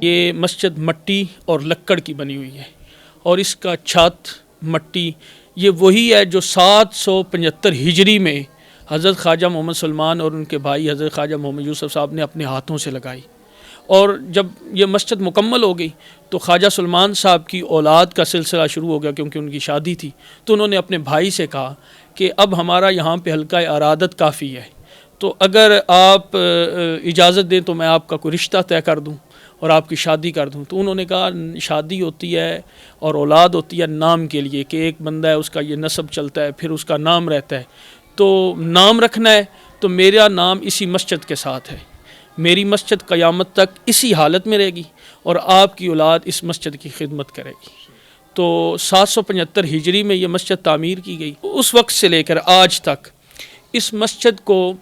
یہ مسجد مٹی اور لکڑ کی بنی ہوئی ہے اور اس کا چھت مٹی یہ وہی ہے جو 775 ہجری میں حضرت خواجہ محمد سلمان اور ان کے بھائی حضرت خواجہ محمد یوسف صاحب نے اپنے ہاتھوں سے لگائی۔ اور جب یہ مسجد مکمل ہو گئی تو خواجہ سلمان صاحب کی اولاد کا سلسلہ شروع ہو گیا، کیونکہ ان کی شادی تھی، تو انہوں نے اپنے بھائی سے کہا کہ اب ہمارا یہاں پہ حلقہ ارادت کافی ہے، تو اگر آپ اجازت دیں تو میں آپ کا کوئی رشتہ طے کر دوں اور آپ کی شادی کر دوں۔ تو انہوں نے کہا شادی ہوتی ہے اور اولاد ہوتی ہے نام کے لیے، کہ ایک بندہ ہے اس کا یہ نسب چلتا ہے، پھر اس کا نام رہتا ہے، تو نام رکھنا ہے تو میرا نام اسی مسجد کے ساتھ ہے، میری مسجد قیامت تک اسی حالت میں رہے گی اور آپ کی اولاد اس مسجد کی خدمت کرے گی۔ تو 775 ہجری میں یہ مسجد تعمیر کی گئی۔ اس وقت سے لے کر آج تک اس مسجد کو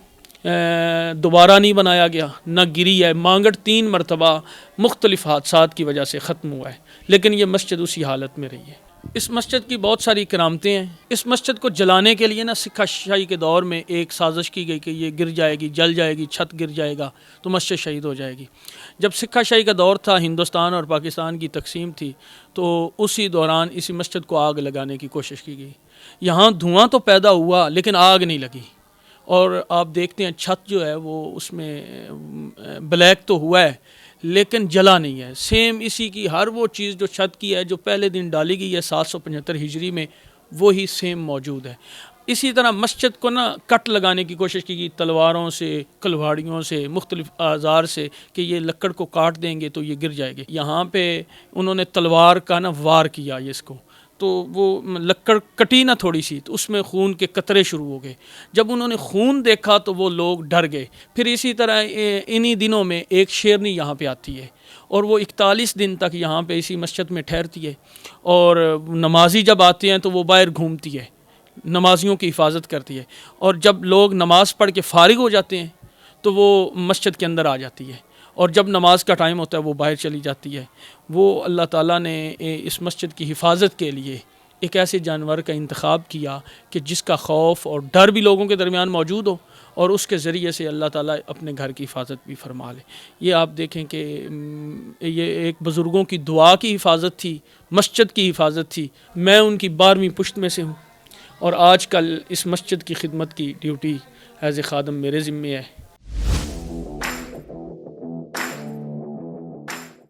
دوبارہ نہیں بنایا گیا، نہ گری ہے۔ مانگڑ 3 مرتبہ مختلف حادثات کی وجہ سے ختم ہوا ہے، لیکن یہ مسجد اسی حالت میں رہی ہے۔ اس مسجد کی بہت ساری کرامتیں ہیں۔ اس مسجد کو جلانے کے لیے سکہ شاہی کے دور میں ایک سازش کی گئی کہ یہ گر جائے گی، جل جائے گی، چھت گر جائے گا تو مسجد شہید ہو جائے گی۔ جب سکہ شاہی کا دور تھا، ہندوستان اور پاکستان کی تقسیم تھی، تو اسی دوران اسی مسجد کو آگ لگانے کی کوشش کی گئی۔ یہاں دھواں تو پیدا ہوا لیکن آگ نہیں لگی، اور آپ دیکھتے ہیں چھت جو ہے وہ اس میں بلیک تو ہوا ہے لیکن جلا نہیں ہے۔ سیم اسی کی ہر وہ چیز جو چھت کی ہے جو پہلے دن ڈالی گئی ہے 775 ہجری میں، وہی سیم موجود ہے۔ اسی طرح مسجد کو کٹ لگانے کی کوشش کی گئی تلواروں سے، کلہاڑیوں سے، مختلف آزار سے، کہ یہ لکڑ کو کاٹ دیں گے تو یہ گر جائے گی۔ یہاں پہ انہوں نے تلوار کا وار کیا اس کو، تو وہ لکڑ کٹی تھوڑی سی، تو اس میں خون کے قطرے شروع ہو گئے۔ جب انہوں نے خون دیکھا تو وہ لوگ ڈر گئے۔ پھر اسی طرح انہی دنوں میں ایک شیرنی یہاں پہ آتی ہے اور وہ 41 دن تک یہاں پہ اسی مسجد میں ٹھہرتی ہے، اور نمازی جب آتے ہیں تو وہ باہر گھومتی ہے، نمازیوں کی حفاظت کرتی ہے، اور جب لوگ نماز پڑھ کے فارغ ہو جاتے ہیں تو وہ مسجد کے اندر آ جاتی ہے، اور جب نماز کا ٹائم ہوتا ہے وہ باہر چلی جاتی ہے۔ وہ اللہ تعالیٰ نے اس مسجد کی حفاظت کے لیے ایک ایسے جانور کا انتخاب کیا کہ جس کا خوف اور ڈر بھی لوگوں کے درمیان موجود ہو، اور اس کے ذریعے سے اللہ تعالیٰ اپنے گھر کی حفاظت بھی فرما لے۔ یہ آپ دیکھیں کہ یہ ایک بزرگوں کی دعا کی حفاظت تھی، مسجد کی حفاظت تھی۔ میں ان کی 12ویں پشت میں سے ہوں، اور آج کل اس مسجد کی خدمت کی ڈیوٹی ایز اے خادم میرے ذمے ہے۔